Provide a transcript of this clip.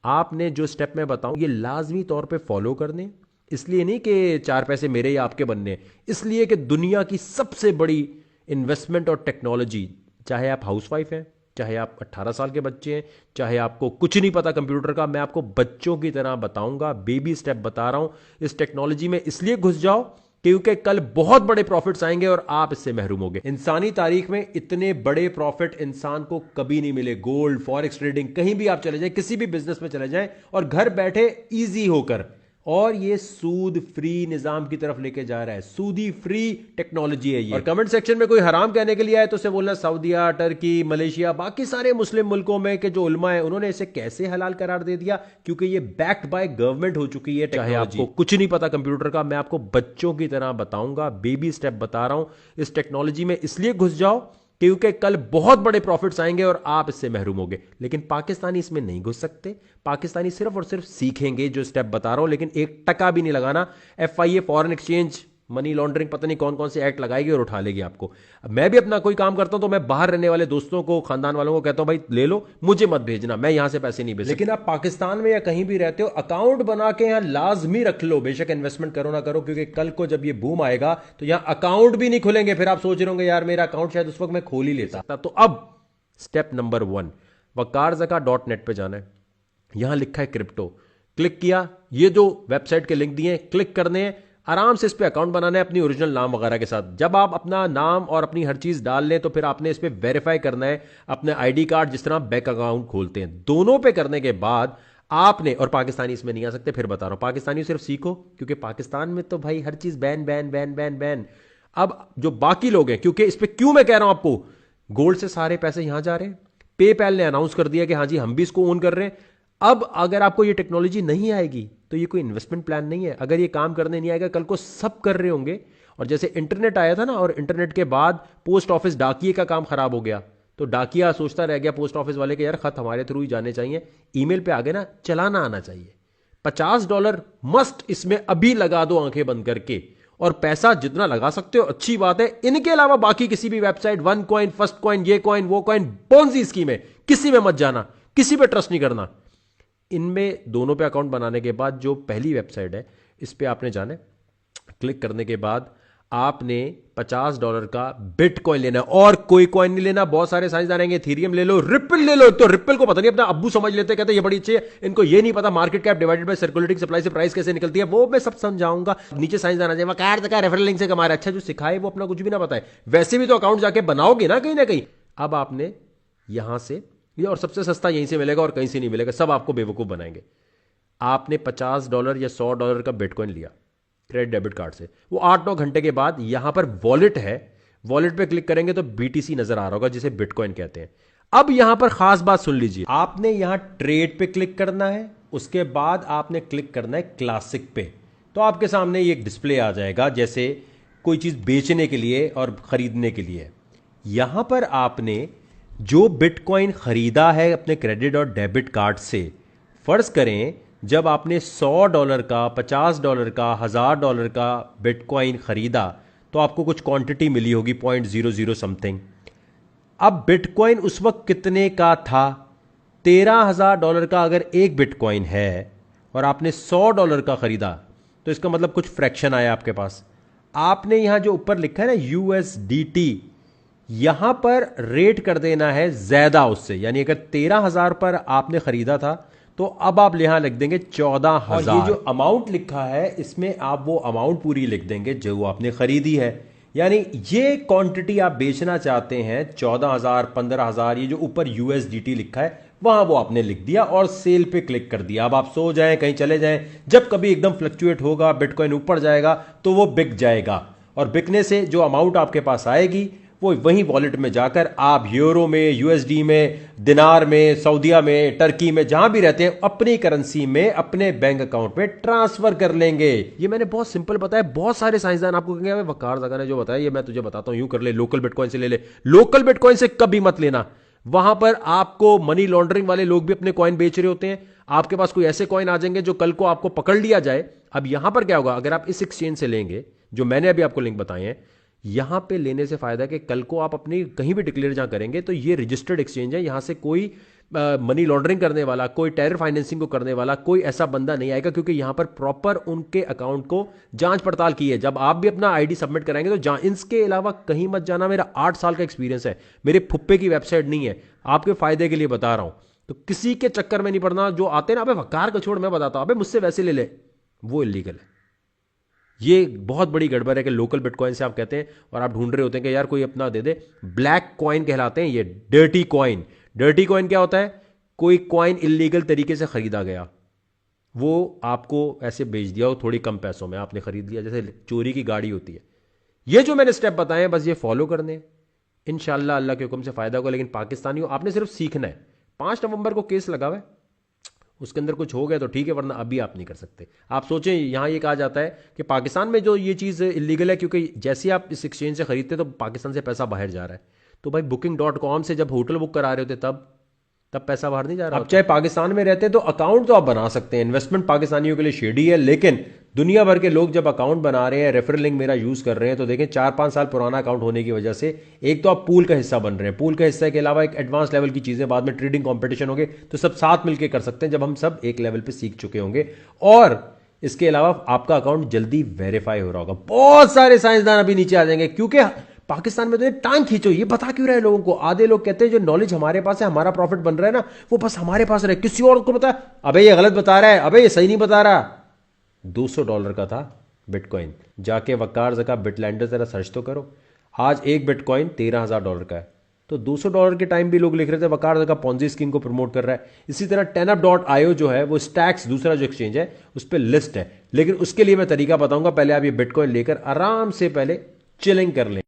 आपने जो स्टेप मैं बताऊं ये लाजमी तौर पे फॉलो करने, इसलिए नहीं कि चार पैसे मेरे या आपके बनने, इसलिए कि दुनिया की सबसे बड़ी इन्वेस्टमेंट और टेक्नोलॉजी, चाहे आप हाउसवाइफ हैं, चाहे आप 18 साल के बच्चे हैं, चाहे आपको कुछ नहीं पता कंप्यूटर का, मैं आपको बच्चों की तरह बताऊंगा, बेबी स्टेप बता रहा हूं। इस टेक्नोलॉजी में इसलिए घुस जाओ क्योंकि कल बहुत बड़े प्रॉफिट्स आएंगे और आप इससे महरूम होगे। इंसानी तारीख में इतने बड़े प्रॉफिट इंसान को कभी नहीं मिले। गोल्ड, फॉरेक्स ट्रेडिंग, कहीं भी आप चले जाएं, किसी भी बिजनेस में चले जाएं और घर बैठे इजी होकर, और ये सूद फ्री निजाम की तरफ लेके जा रहा है। सूदी फ्री टेक्नोलॉजी है ये। और कमेंट सेक्शन में कोई हराम कहने के लिए आए तो उसे बोलना सऊदीया, टर्की, मलेशिया, बाकी सारे मुस्लिम मुल्कों में के जो उलमा है उन्होंने इसे कैसे हलाल करार दे दिया, क्योंकि ये बैक्ड बाय गवर्नमेंट हो चुकी है। चाहे आपको कुछ नहीं पता कंप्यूटर का, मैं आपको बच्चों की तरह बताऊंगा, बेबी स्टेप बता रहा हूं। इस टेक्नोलॉजी में इसलिए घुस जाओ क्योंकि कल बहुत बड़े प्रॉफिट्स आएंगे और आप इससे महरूम होगे। लेकिन पाकिस्तानी इसमें नहीं घुस सकते। पाकिस्तानी सिर्फ और सिर्फ सीखेंगे जो स्टेप बता रहा हूं, लेकिन एक टका भी नहीं लगाना। FIA, foreign exchange, money laundering, पता नहीं कौन कौन से एक्ट लगाएगी और उठा लेगी आपको। मैं भी अपना कोई काम करता हूं तो मैं बाहर रहने वाले दोस्तों को, खानदान वालों को कहता हूं भाई ले लो, मुझे मत भेजना, मैं यहां से पैसे नहीं भेज। लेकिन आप पाकिस्तान में या कहीं भी रहते हो, अकाउंट बना के यहां लाजमी रख लो, बेशक इन्वेस्टमेंट करो ना करो, क्योंकि कल को जब ये बूम आएगा तो यहां अकाउंट भी नहीं खुलेंगे। फिर आप सोच रहे होंगे यार मेरा अकाउंट शायद उस वक्त मैं खोल ही लेता। तो अब स्टेप नंबर 1, waqarzaka.net पे जाना है। यहां लिखा है क्रिप्टो, क्लिक किया, ये जो वेबसाइट के लिंक दिए क्लिक करने हैं, आराम से इस पे अकाउंट बनाना है अपनी ओरिजिनल नाम वगैरह के साथ। जब आप अपना नाम और अपनी हर चीज डाल लें तो फिर आपने इस पे वेरीफाई करना है अपने आईडी कार्ड, जिस तरह बैंक अकाउंट खोलते हैं, दोनों पे करने के बाद आपने, और पाकिस्तानी इसमें नहीं आ सकते, फिर बता रहा हूं, पाकिस्तानी सिर्फ सीखो क्योंकि पाकिस्तान में तो भाई हर चीज ban ban ban ban ban. अब जो बाकी लोग हैं, क्योंकि इस पे क्यों मैं कह रहा हूं आपको, गोल्ड से सारे पैसे यहां जा रहे हैं। पेपैल ने अनाउंस कर दिया कि हां जी हम भी इसको ओन कर रहे हैं। अब अगर आपको ये टेक्नोलॉजी नहीं आएगी तो ये कोई इन्वेस्टमेंट प्लान नहीं है। अगर ये काम करने नहीं आएगा, कल को सब कर रहे होंगे। और जैसे इंटरनेट आया था ना, और इंटरनेट के बाद पोस्ट ऑफिस, डाकिए का काम खराब हो गया, तो डाकिया सोचता रह गया पोस्ट ऑफिस वाले के यार खत हमारे थ्रू ही जाने चाहिए, ईमेल पे आगे ना चलाना आना चाहिए। $50 मस्ट इसमें अभी लगा दो आंखें बंद करके, और पैसा जितना लगा सकते हो अच्छी बात है। इनके अलावा बाकी किसी भी website, one coin, first coin, ये कॉइन, वो कॉइन, पोंजी स्कीम है, किसी में मत जाना, किसी पे ट्रस्ट नहीं करना। इनमें दोनों पे अकाउंट बनाने के बाद जो पहली वेबसाइट है इस पे आपने जाना है। क्लिक करने के बाद आपने $50 का बिटकॉइन लेना है, और कोई कॉइन नहीं लेना। बहुत सारे साइंसदान आएंगे, थीरियम ले लो, रिपल ले लो, तो रिपल को पता नहीं, अपना अब्बू समझ लेते, कहते ये बड़ी अच्छी है, इनको ये नहीं पता market cap divided by circulating supply से प्राइस कैसे निकलती है, वो मैं सब समझाऊंगा। नीचे साइंसदान आ जाए, वकार का रेफरल लिंक से कमा रहा है। अच्छा, जो सिखाए वो अपना कुछ भी ना बताए, वैसे भी तो अकाउंट जाके बनाओगे ना कहीं ना कहीं। अब आपने यहां से ये, और सबसे सस्ता यहीं से मिलेगा और कहीं से नहीं मिलेगा, सब आपको बेवकूफ बनाएंगे। आपने $50 या $100 का बिटकॉइन लिया क्रेडिट डेबिट कार्ड से, वो 8-9 घंटे के बाद यहां पर वॉलेट है, वॉलेट पे क्लिक करेंगे तो बीटीसी नजर आ रहा होगा, जिसे बिटकॉइन कहते हैं। अब यहां पर खास बात सुन लीजिए, आपने यहां ट्रेड पे क्लिक करना है, उसके बाद आपने क्लिक करना है क्लासिक पे। तो आपके सामने ये एक डिस्प्ले आ जाएगा, जैसे कोई चीज बेचने के लिए और खरीदने के लिए। यहां पर आपने जो बिटकॉइन खरीदा है अपने क्रेडिट और डेबिट कार्ड से, फर्ज करें जब आपने $100 का, $50 का, $1000 का बिटकॉइन खरीदा तो आपको कुछ क्वांटिटी मिली होगी 0.00 समथिंग। अब बिटकॉइन उस वक्त कितने का था? $13,000 का अगर एक बिटकॉइन है और आपने $100 का खरीदा तो इसका मतलब कुछ फ्रैक्शन आया आपके पास। आपने यहां जो ऊपर लिखा है ना USDT, यहां पर रेट कर देना है ज्यादा उससे, यानी अगर 13,000 पर आपने खरीदा था तो अब आप यहां लिख देंगे 14,000। और ये जो अमाउंट लिखा है इसमें आप वो अमाउंट पूरी लिख देंगे जो आपने खरीदी है। यानी ये क्वांटिटी आप बेचना चाहते हैं 14,000, 15,000, ये जो ऊपर USDT लिखा है वहां वो आपने लिख दिया और सेल पे क्लिक कर दिया। अब आप सो जाएं, कहीं चले जाएं, जब कभी एकदम फ्लक्चुएट होगा, बिटकॉइन ऊपर जाएगा तो वो बिक जाएगा, और बिकने से जो अमाउंट आपके पास आएगी वो वहीं वॉलेट में जाकर आप यूरो में, USD में, दिनार में, सऊदीया में, टर्की में, जहां भी रहते हैं अपनी करेंसी में अपने बैंक अकाउंट में ट्रांसफर कर लेंगे। ये मैंने बहुत सिंपल बताया। बहुत सारे साइंसदान आपको कहेंगे वकार ज़का ने जो बताया ये मैं तुझे बताता हूं, यूं कर ले, लोकल बिटकॉइन से ले ले। लोकल बिटकॉइन से कभी मत लेना, वहां पर आपको मनी लॉन्ड्रिंग वाले लोग भी अपने कॉइन बेच रहे होते हैं। आपके पास कोई ऐसे कॉइन आ जाएंगे जो कल को आपको पकड़ लिया जाए। अब यहां पर क्या होगा, अगर आप इस एक्सचेंज से लेंगे जो मैंने अभी आपको लिंक बताए हैं, यहां पे लेने से फायदा है कि कल को आप अपनी कहीं भी डिक्लेयर जहां करेंगे तो ये रजिस्टर्ड एक्सचेंज है, यहां से कोई मनी लॉन्ड्रिंग करने वाला, कोई टेरर फाइनेंसिंग को करने वाला, कोई ऐसा बंदा नहीं आएगा, क्योंकि यहां पर प्रॉपर उनके अकाउंट को जांच पड़ताल की है। जब आप भी अपना आईडी सबमिट कराएंगे तो इसके अलावा कहीं मत जाना। मेरा 8 साल का एक्सपीरियंस है, मेरे फुप्पे की वेबसाइट नहीं है, आपके फायदे के लिए बता रहा हूं। तो किसी के चक्कर में नहीं पड़ना। जो आते ना, अबे वकार को छोड़, मैं बताता हूं, अबे मुझसे वैसे ले ले, वो इलीगल है। ये बहुत बड़ी गड़बड़ है कि लोकल बिटकॉइन से आप कहते हैं और आप ढूंढ रहे होते हैं कि यार कोई अपना दे दे। ब्लैक कॉइन कहलाते हैं ये, डर्टी कॉइन। डर्टी कॉइन क्या होता है? कोई कॉइन इलीगल तरीके से खरीदा गया, वो आपको ऐसे बेच दिया हो थोड़ी कम पैसों में, आपने खरीद लिया, जैसे चोरी की गाड़ी होती है। ये जो मैंने स्टेप बताए हैं, बस ये फॉलो करने हैं, इंशाल्लाह अल्लाह के हुक्म से फायदा होगा। लेकिन पाकिस्तानियों, आपने सिर्फ सीखना है। 5 नवंबर को केस लगा हुआ है, उसके अंदर कुछ हो गया तो ठीक है, वरना अभी आप नहीं कर सकते। आप सोचें, यहां ये कहा जाता है कि पाकिस्तान में जो ये चीज़ इलीगल है, क्योंकि जैसे ही आप इस एक्सचेंज से खरीदते तो पाकिस्तान से पैसा बाहर जा रहा है। तो भाई booking.com से जब होटल बुक करा रहे होते तब पैसा बाहर नहीं जा रहा। अब चाहे पाकिस्तान में रहते हैं तो अकाउंट तो आप बना सकते हैं। इन्वेस्टमेंट पाकिस्तानियों के लिए शेडी है, लेकिन दुनिया भर के लोग जब अकाउंट बना रहे हैं, रेफरल लिंक मेरा यूज कर रहे हैं, तो देखें 4-5 साल पुराना अकाउंट होने की वजह से एक तो आप पूल का हिस्सा बन रहे हैं, पूल का हिस्सा के अलावा एक एडवांस लेवल की चीजें, बाद में ट्रेडिंग कॉम्पिटिशन होंगे तो सब साथ मिलकर कर सकते हैं, जब हम सब एक लेवल पर सीख चुके होंगे। और इसके अलावा आपका अकाउंट जल्दी वेरीफाई हो रहा होगा। बहुत सारे साइंसदान अभी नीचे आ जाएंगे, क्योंकि पाकिस्तान में तो ये टांग खींचो, ये बता क्यों रहे लोगों को। आधे लोग कहते हैं जो नॉलेज हमारे पास है, हमारा प्रॉफिट बन रहा है ना, वो बस हमारे पास रहे, किसी और को बता, अबे ये गलत बता रहा है, अबे ये सही नहीं बता रहा। $200 का था बिटकॉइन, जाके वकार ज़का बिटलैंडर जरा सर्च तो करो, आज एक बिटकॉइन $13,000 का है। तो $200 के टाइम भी लोग लिख रहे थे वकार ज़का पॉन्जी स्कीम को प्रमोट कर रहा है। इसी तरह TenUp.io जो है वो स्टैक्स, दूसरा जो एक्सचेंज है, उस पर लिस्ट है। लेकिन उसके लिए मैं तरीका बताऊंगा, पहले आप ये बिटकॉइन लेकर आराम से पहले चिलिंग कर लें।